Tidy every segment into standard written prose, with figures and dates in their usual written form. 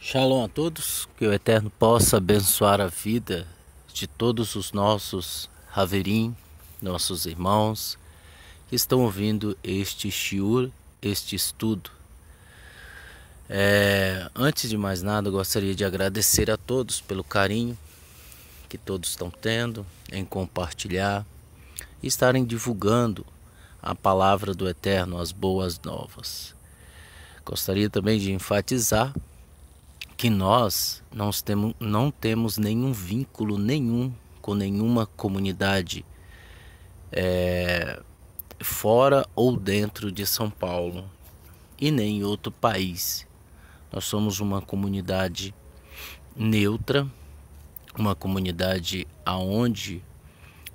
Shalom a todos, que o Eterno possa abençoar a vida de todos os nossos Haverim, nossos irmãos que estão ouvindo este shiur, este estudo. Antes de mais nada, eu gostaria de agradecer a todos pelo carinho que todos estão tendo em compartilhar e estarem divulgando a palavra do Eterno, as boas novas. Gostaria também de enfatizar que nós não temos nenhum vínculo nenhum com nenhuma comunidade fora ou dentro de São Paulo e nem em outro país. Nós somos uma comunidade neutra, uma comunidade aonde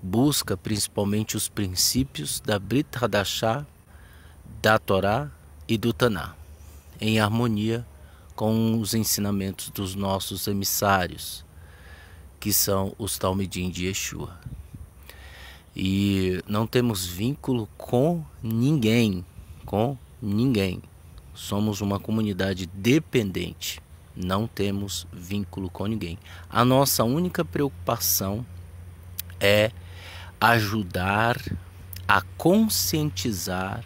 busca principalmente os princípios da Brit Hadashah, da Torá e do Taná, em harmonia com os ensinamentos dos nossos emissários, que são os Talmidim de Yeshua. E não temos vínculo com ninguém, Somos uma comunidade dependente, não temos vínculo com ninguém. A nossa única preocupação é ajudar a conscientizar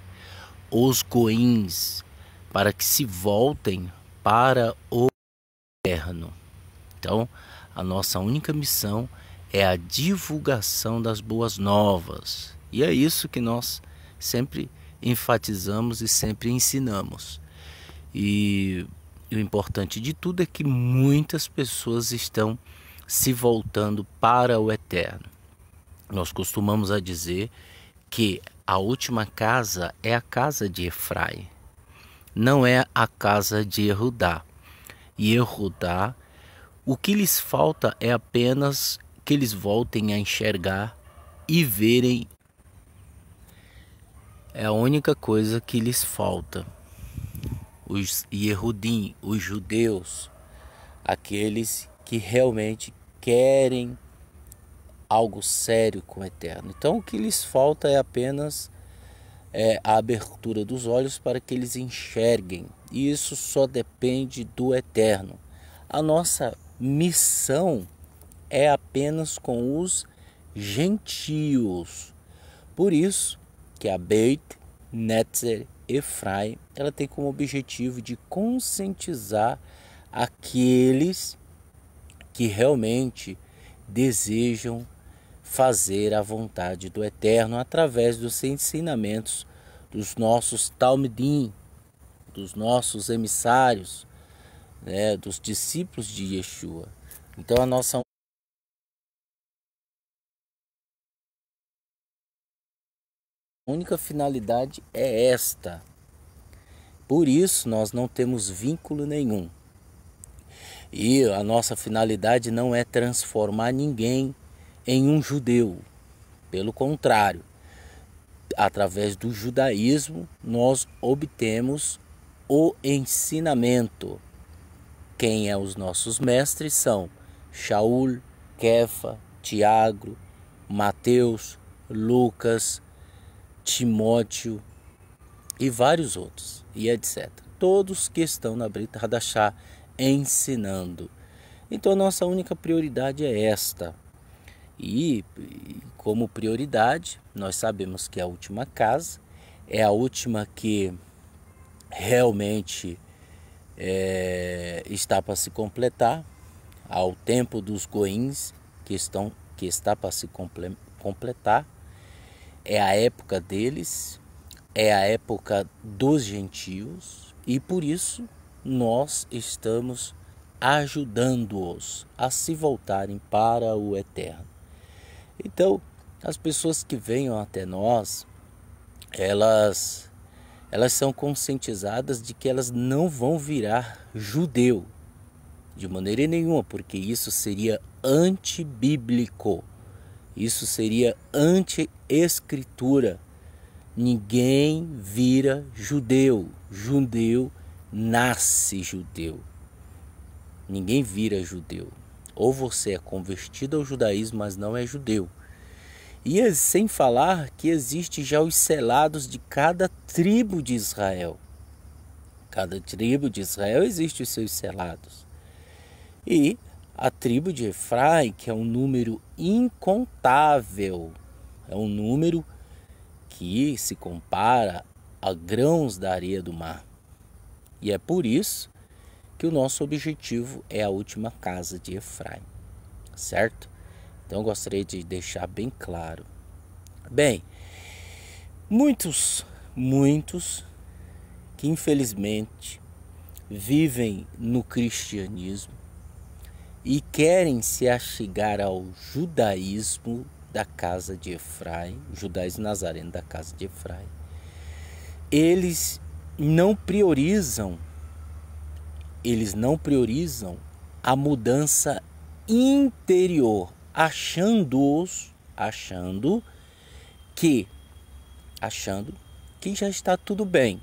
os goïms para que se voltem para o Eterno. Então, a nossa única missão é a divulgação das boas novas. E é isso que nós sempre enfatizamos e sempre ensinamos. E o importante de tudo é que muitas pessoas estão se voltando para o Eterno. Nós costumamos a dizer que a última casa é a casa de Efraim, não é a casa de Yehudá. E Yehudá, o que lhes falta é apenas que eles voltem a enxergar e verem. É a única coisa que lhes falta. Os Yehudim, os judeus, aqueles que realmente querem algo sério com o Eterno. Então o que lhes falta é apenas a abertura dos olhos para que eles enxerguem. E isso só depende do Eterno. A nossa missão é apenas com os gentios. Por isso que a Beit Netzer Efraim, ela tem como objetivo de conscientizar aqueles que realmente desejam fazer a vontade do Eterno através dos ensinamentos dos nossos Talmidim, dos nossos emissários, dos discípulos de Yeshua. Então a nossa única finalidade é esta. Por isso nós não temos vínculo nenhum. E a nossa finalidade não é transformar ninguém em um judeu. Pelo contrário, através do judaísmo nós obtemos o ensinamento. Quem é os nossos mestres são Shaul, Kefa, Tiago, Mateus, Lucas, Timóteo e vários outros, e etc. Todos que estão na Brit Hadashah ensinando. Então a nossa única prioridade é esta. E como prioridade, nós sabemos que a última casa é a última que realmente está para se completar, ao tempo dos goïms que está para se completar. É a época deles, é a época dos gentios, e por isso nós estamos ajudando-os a se voltarem para o Eterno. Então, as pessoas que venham até nós, elas são conscientizadas de que elas não vão virar judeu de maneira nenhuma, porque isso seria antibíblico, isso seria anti-escritura. Ninguém vira judeu, judeu nasce judeu, ninguém vira judeu. Ou você é convertido ao judaísmo, mas não é judeu. E sem falar que existe já os selados de cada tribo de Israel. Cada tribo de Israel existe os seus selados. E a tribo de Efraim, que é um número incontável, é um número que se compara a grãos da areia do mar. E é por isso que o nosso objetivo é a última casa de Efraim, certo? Então eu gostaria de deixar bem claro. Bem, muitos que infelizmente vivem no cristianismo e querem se achegar ao judaísmo da casa de Efraim, judaísmo nazareno da casa de Efraim, eles não priorizam a mudança interior, achando que já está tudo bem.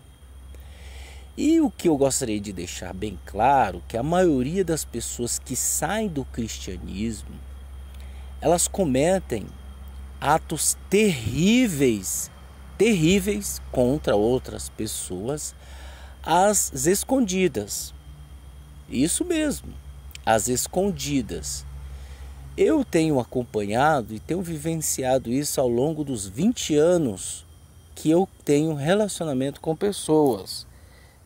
E o que eu gostaria de deixar bem claro, que a maioria das pessoas que saem do cristianismo, elas cometem atos terríveis contra outras pessoas, às escondidas. Isso mesmo, às escondidas. Eu tenho acompanhado e tenho vivenciado isso ao longo dos 20 anos que eu tenho relacionamento com pessoas.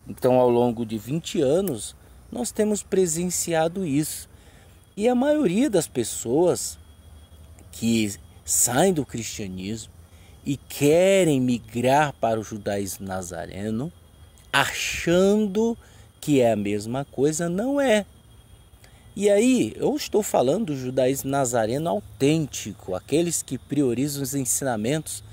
Então, ao longo de 20 anos, nós temos presenciado isso. E a maioria das pessoas que saem do cristianismo e querem migrar para o judaísmo nazareno, achando que é a mesma coisa, não é. E aí, eu estou falando do judaísmo nazareno autêntico, aqueles que priorizam os ensinamentos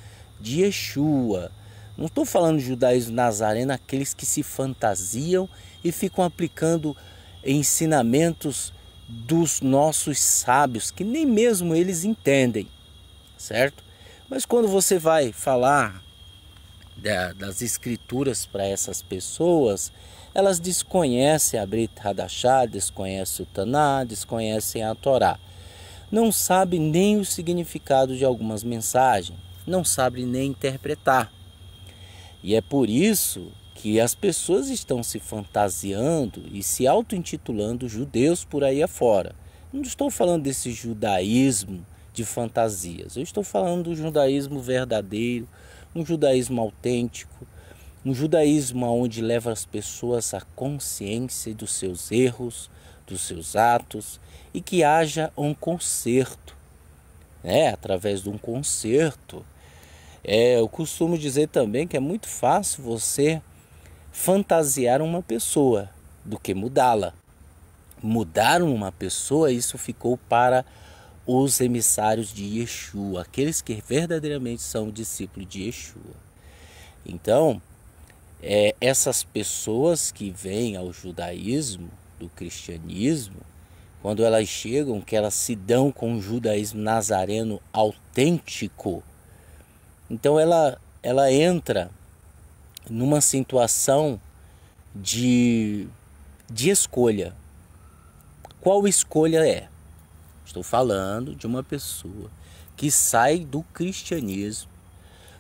de Yeshua. Não estou falando de judaísmo nazareno, aqueles que se fantasiam e ficam aplicando ensinamentos dos nossos sábios, que nem mesmo eles entendem, certo? Mas quando você vai falar das escrituras para essas pessoas, elas desconhecem a Brit Hadashah, desconhecem o Taná, desconhecem a Torá. Não sabem nem o significado de algumas mensagens, não sabem nem interpretar. E é por isso que as pessoas estão se fantasiando e se auto-intitulando judeus por aí afora. Não estou falando desse judaísmo de fantasias, eu estou falando do judaísmo verdadeiro, um judaísmo autêntico, um judaísmo onde leva as pessoas à consciência dos seus erros, dos seus atos, e que haja um conserto, através de um conserto. Eu costumo dizer também que é muito fácil você fantasiar uma pessoa do que mudá-la. Mudar uma pessoa, isso ficou para os emissários de Yeshua, aqueles que verdadeiramente são discípulos de Yeshua. Então, essas pessoas que vêm ao judaísmo, do cristianismo, quando elas chegam, que elas se dão com o judaísmo nazareno autêntico, então ela entra numa situação de escolha. Qual escolha é? Estou falando de uma pessoa que sai do cristianismo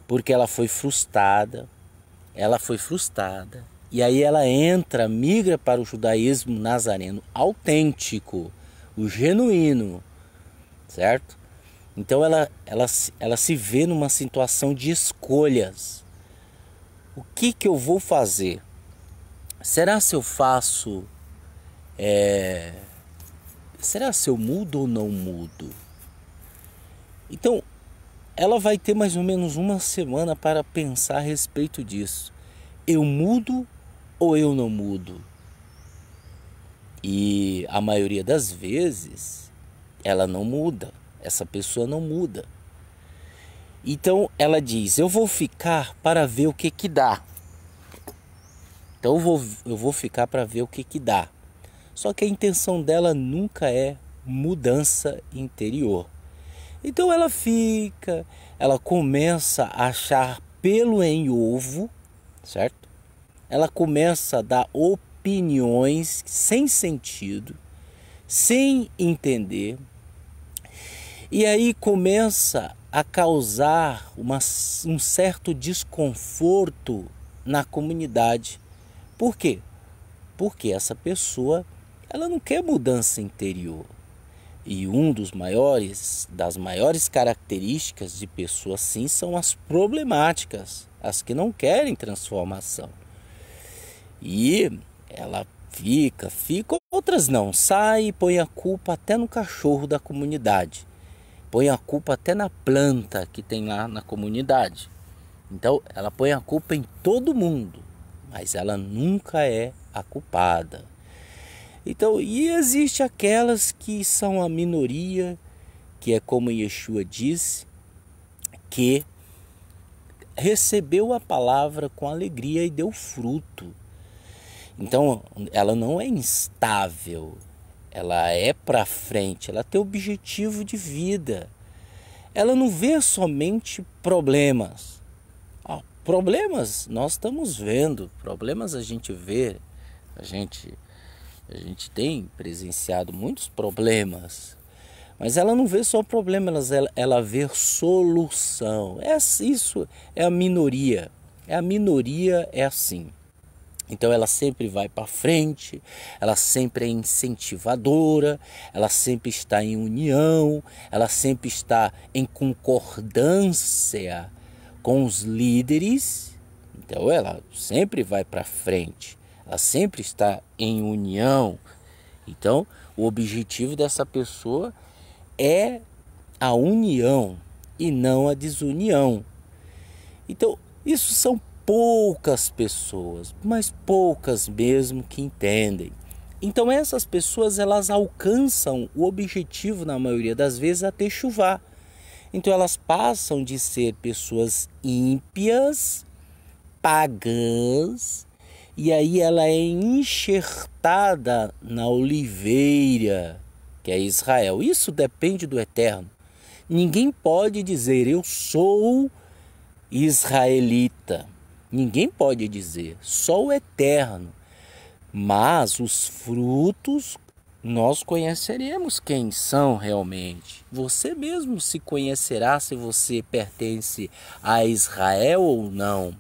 porque ela foi frustrada, e aí ela migra para o judaísmo nazareno autêntico, o genuíno, certo? Então ela se vê numa situação de escolhas. O que eu vou fazer? Será se eu faço... será se eu mudo ou não mudo? Então, ela vai ter mais ou menos uma semana para pensar a respeito disso. Eu mudo ou eu não mudo? E a maioria das vezes, ela não muda. Essa pessoa não muda. Então, ela diz, eu vou ficar para ver o que dá. Então, eu vou ficar para ver o que dá. Só que a intenção dela nunca é mudança interior. Então ela começa a achar pelo em ovo, certo? Ela começa a dar opiniões sem sentido, sem entender. E aí começa a causar um certo desconforto na comunidade. Por quê? Porque essa pessoa ela não quer mudança interior. E das maiores características de pessoas assim são as problemáticas, as que não querem transformação. E ela fica, outras não, sai e põe a culpa até no cachorro da comunidade. Põe a culpa até na planta que tem lá na comunidade. Então ela põe a culpa em todo mundo, mas ela nunca é a culpada. Então, e existe aquelas que são a minoria, que é como Yeshua disse, que recebeu a palavra com alegria e deu fruto. Então, ela não é instável, ela é para frente, ela tem objetivo de vida. Ela não vê somente problemas. Problemas nós estamos vendo, problemas a gente vê, a gente tem presenciado muitos problemas, mas ela não vê só problemas, ela vê solução. Isso é a minoria. A minoria é assim. Então ela sempre vai para frente, ela sempre é incentivadora, ela sempre está em união, ela sempre está em concordância com os líderes. Então ela sempre vai para frente. Ela sempre está em união. Então, o objetivo dessa pessoa é a união e não a desunião. Então, isso são poucas pessoas, mas poucas mesmo que entendem. Então, essas pessoas elas alcançam o objetivo, na maioria das vezes, até chuvar. Então, elas passam de ser pessoas ímpias, pagãs, e aí ela é enxertada na oliveira, que é Israel. Isso depende do Eterno. Ninguém pode dizer, eu sou israelita. Ninguém pode dizer, só o Eterno. Mas os frutos, nós conheceremos quem são realmente. Você mesmo se conhecerá se você pertence a Israel ou não.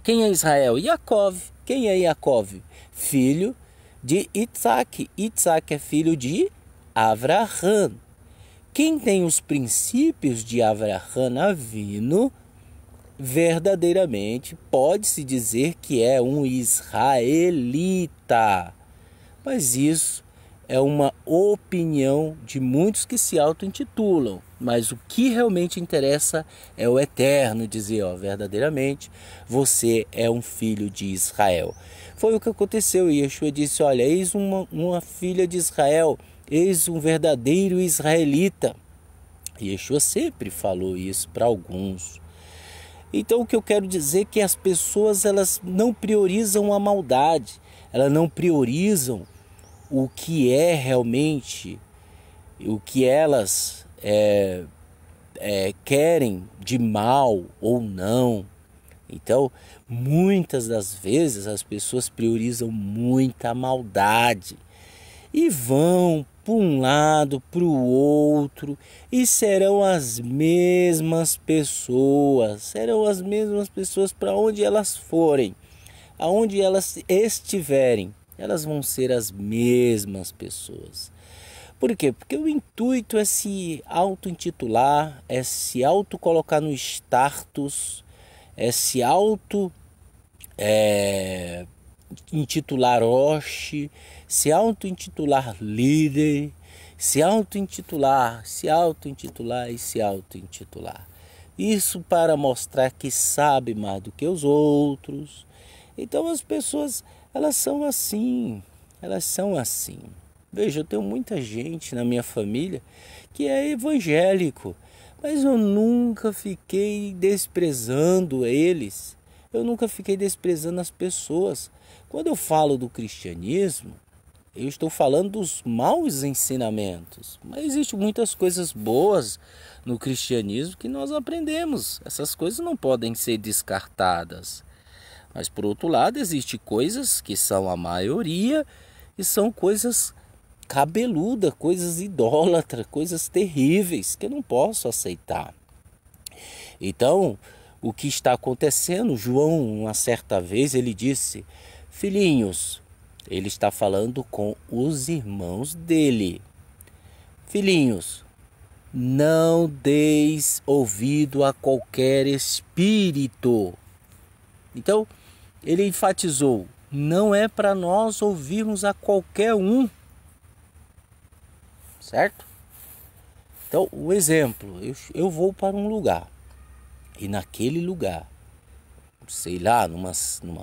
Quem é Israel? Yaakov. Quem é Yaakov? Filho de Isaac. Isaac é filho de Avraham. Quem tem os princípios de Avraham Avinu, verdadeiramente pode-se dizer que é um israelita. Mas isso é uma opinião de muitos que se auto-intitulam. Mas o que realmente interessa é o Eterno dizer, verdadeiramente, você é um filho de Israel. Foi o que aconteceu. E Yeshua disse, olha, eis uma filha de Israel, eis um verdadeiro israelita. E Yeshua sempre falou isso para alguns. Então o que eu quero dizer é que as pessoas elas não priorizam a maldade, elas não priorizam o que é realmente, o que elas querem de mal ou não. Então, muitas das vezes as pessoas priorizam muita maldade e vão para um lado, para o outro, e serão as mesmas pessoas para onde elas forem, aonde elas estiverem. Elas vão ser as mesmas pessoas. Por quê? Porque o intuito é se auto-intitular, é se auto-colocar no status, é se intitular Roche, se auto-intitular líder, se auto-intitular. Isso para mostrar que sabe mais do que os outros. Então as pessoas elas são assim. Veja, eu tenho muita gente na minha família que é evangélico, mas eu nunca fiquei desprezando eles. Eu nunca fiquei desprezando as pessoas. Quando eu falo do cristianismo, eu estou falando dos maus ensinamentos. Mas existem muitas coisas boas no cristianismo que nós aprendemos. Essas coisas não podem ser descartadas. Mas, por outro lado, existem coisas que são a maioria e são coisas cabeludas, coisas idólatras, coisas terríveis que eu não posso aceitar. Então, o que está acontecendo? João, uma certa vez, ele disse, filhinhos, Ele está falando com os irmãos dele. Filhinhos, não deis ouvido a qualquer espírito. Então, ele enfatizou, não é para nós ouvirmos a qualquer um. Certo? Então, o exemplo, eu vou para um lugar. E naquele lugar, sei lá, numa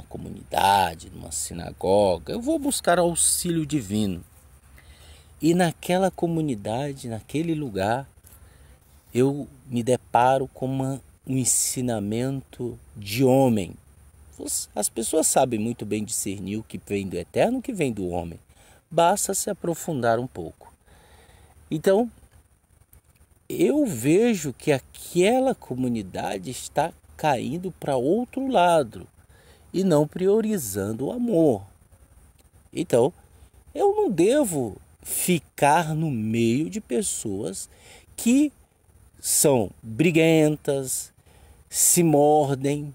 comunidade, numa sinagoga, eu vou buscar auxílio divino. E naquela comunidade, naquele lugar, eu me deparo com um ensinamento de homem. As pessoas sabem muito bem discernir o que vem do eterno e o que vem do homem. Basta se aprofundar um pouco. Então, eu vejo que aquela comunidade está caindo para outro lado e não priorizando o amor. Então, eu não devo ficar no meio de pessoas que são briguentas, se mordem,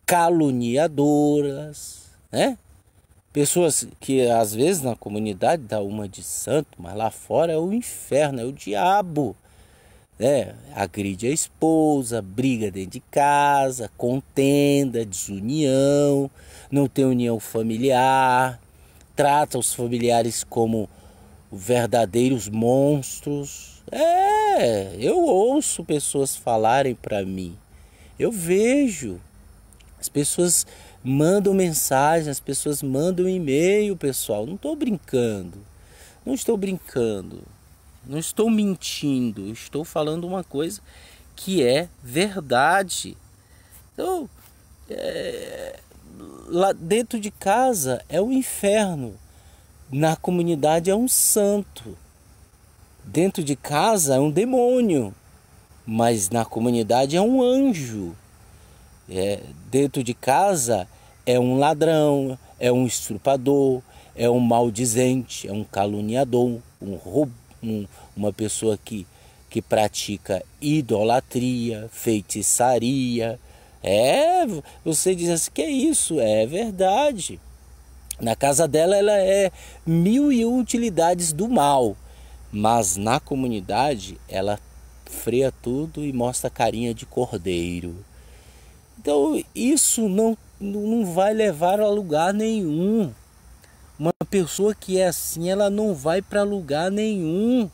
caluniadoras, né? Pessoas que às vezes na comunidade dá uma de santo, mas lá fora é o inferno, é o diabo. Agride a esposa, briga dentro de casa, contenda, desunião, não tem união familiar, trata os familiares como verdadeiros monstros. Eu ouço pessoas falarem para mim, eu vejo, as pessoas mandam mensagem, as pessoas mandam e-mail, pessoal, não estou brincando, não estou mentindo, estou falando uma coisa que é verdade. Então, lá dentro de casa é o inferno, na comunidade é um santo, dentro de casa é um demônio, mas na comunidade é um anjo. Dentro de casa é um ladrão, é um estrupador, é um maldizente, é um caluniador, uma pessoa que pratica idolatria, feitiçaria. Você diz assim, que é isso? É verdade. Na casa dela ela é 1001 utilidades do mal, mas na comunidade ela freia tudo e mostra carinha de cordeiro. Então isso não vai levar a lugar nenhum. Uma pessoa que é assim, ela não vai para lugar nenhum.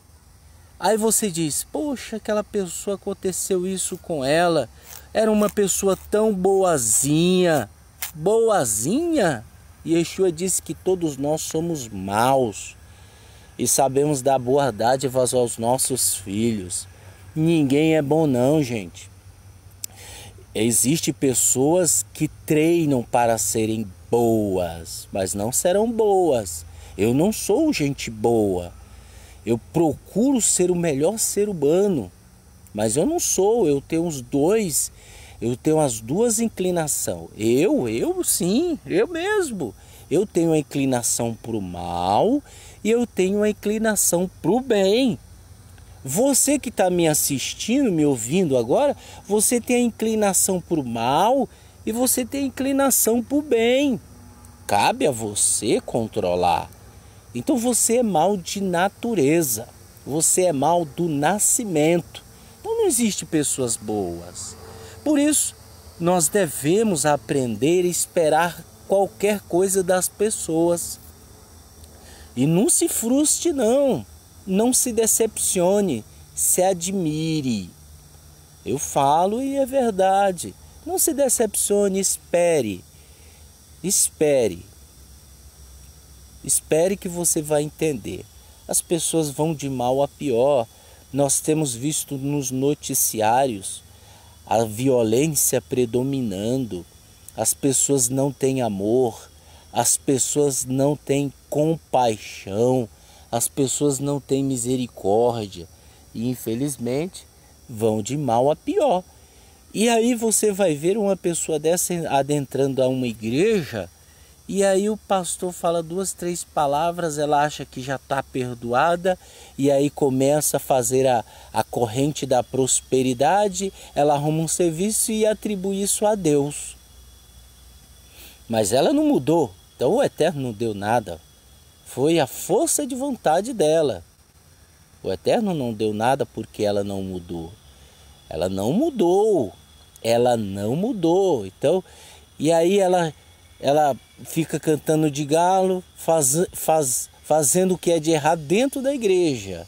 Aí você diz, poxa, aquela pessoa, aconteceu isso com ela. Era uma pessoa tão boazinha. Boazinha? E Yeshua disse que todos nós somos maus. E sabemos dar boa dádiva aos nossos filhos. Ninguém é bom não, gente. Existem pessoas que treinam para serem boas, mas não serão boas. Eu não sou gente boa. Eu procuro ser o melhor ser humano, mas eu não sou. Eu tenho as duas inclinações. Sim, eu mesmo. Eu tenho a inclinação para o mal e eu tenho a inclinação para o bem. Você que está me assistindo, me ouvindo agora, você tem a inclinação para o mal e você tem a inclinação para o bem. Cabe a você controlar. Então você é mal de natureza. Você é mal do nascimento. Então não existe pessoas boas. Por isso, nós devemos aprender a esperar qualquer coisa das pessoas. E não se frustre não. Não se decepcione, se admire. Eu falo e é verdade. Não se decepcione, espere. Espere que você vai entender. As pessoas vão de mal a pior. Nós temos visto nos noticiários a violência predominando. As pessoas não têm amor. As pessoas não têm compaixão. As pessoas não têm misericórdia e infelizmente vão de mal a pior. E aí você vai ver uma pessoa dessa adentrando a uma igreja e aí o pastor fala 2, 3 palavras, ela acha que já está perdoada e aí começa a fazer a corrente da prosperidade, ela arruma um serviço e atribui isso a Deus. Mas ela não mudou, Então o Eterno não deu nada, foi a força de vontade dela. O Eterno não deu nada porque ela não mudou. Ela não mudou. Ela não mudou. Então, e aí ela fica cantando de galo, fazendo o que é de errado dentro da igreja.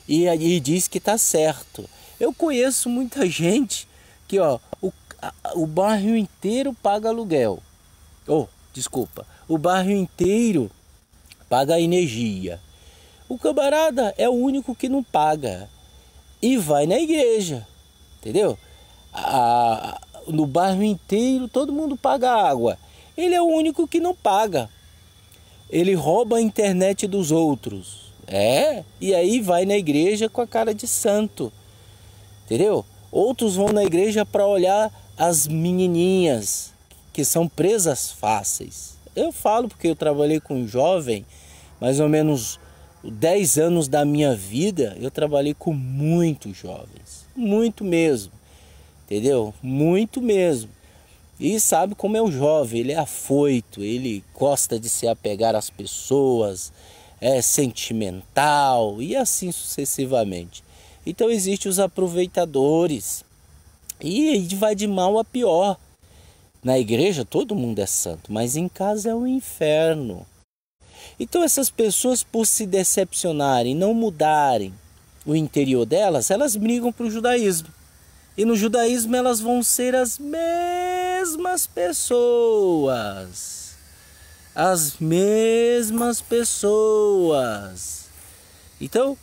E diz que está certo. Eu conheço muita gente que o bairro inteiro paga aluguel. Desculpa. O bairro inteiro paga energia. O camarada é o único que não paga e vai na igreja, entendeu? No bairro inteiro todo mundo paga água. Ele é o único que não paga. Ele rouba a internet dos outros. E aí vai na igreja com a cara de santo, entendeu? Outros vão na igreja para olhar as menininhas que são presas fáceis. Eu falo porque eu trabalhei com jovem, mais ou menos 10 anos da minha vida, eu trabalhei com muitos jovens, muito mesmo, entendeu? Muito mesmo. E sabe como é o jovem, ele é afoito, ele gosta de se apegar às pessoas, é sentimental e assim sucessivamente. Então existem os aproveitadores e vai de mal a pior. Na igreja todo mundo é santo, mas em casa é um inferno. Então essas pessoas, por se decepcionarem, não mudarem o interior delas, elas brigam para o judaísmo. E no judaísmo elas vão ser as mesmas pessoas. As mesmas pessoas. Então,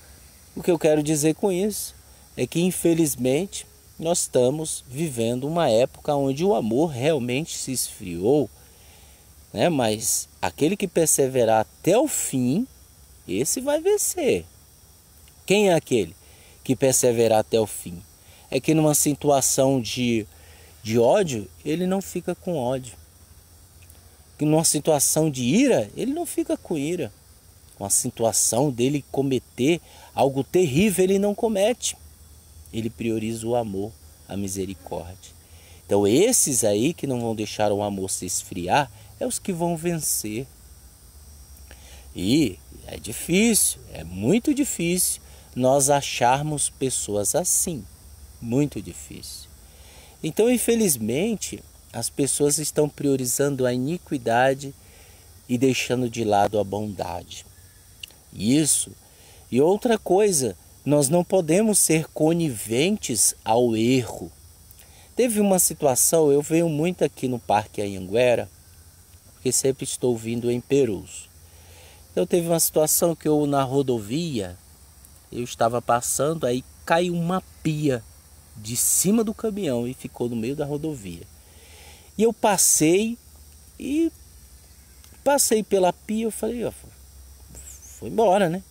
o que eu quero dizer com isso é que, infelizmente, nós estamos vivendo uma época onde o amor realmente se esfriou, né? Mas aquele que perseverar até o fim, esse vai vencer. Quem é aquele que perseverar até o fim? É que numa situação de ódio, ele não fica com ódio. Que numa situação de ira, ele não fica com ira. Uma situação dele cometer algo terrível, ele não comete. Ele prioriza o amor, a misericórdia. Então esses aí que não vão deixar o amor se esfriar, é os que vão vencer. E é difícil, é muito difícil nós acharmos pessoas assim. Muito difícil. Então, infelizmente, as pessoas estão priorizando a iniquidade e deixando de lado a bondade. Isso. E outra coisa, nós não podemos ser coniventes ao erro. Teve uma situação, eu venho muito aqui no Parque Anhanguera, porque sempre estou vindo em Perus. Então teve uma situação que eu na rodovia, eu estava passando, aí caiu uma pia de cima do caminhão e ficou no meio da rodovia. E eu passei pela pia, eu falei, foi embora, né?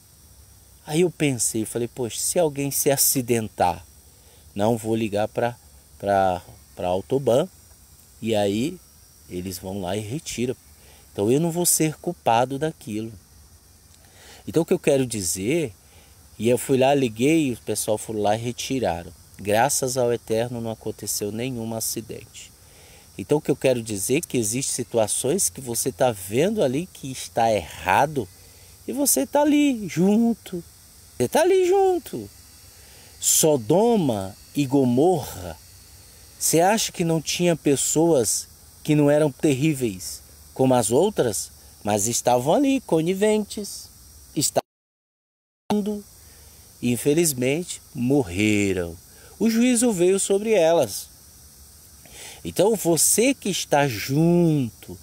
Aí eu pensei, falei, poxa, se alguém se acidentar, não vou ligar para Autoban e aí eles vão lá e retiram. Então eu não vou ser culpado daquilo. Então o que eu quero dizer, e eu fui lá, liguei, o pessoal foi lá e retiraram. Graças ao Eterno não aconteceu nenhum acidente. Então o que eu quero dizer é que existem situações que você está vendo ali que está errado e você está ali junto. Você está ali junto. Sodoma e Gomorra, você acha que não tinha pessoas que não eram terríveis como as outras, mas estavam ali coniventes, estavam e infelizmente morreram. O juízo veio sobre elas. Então você que está junto,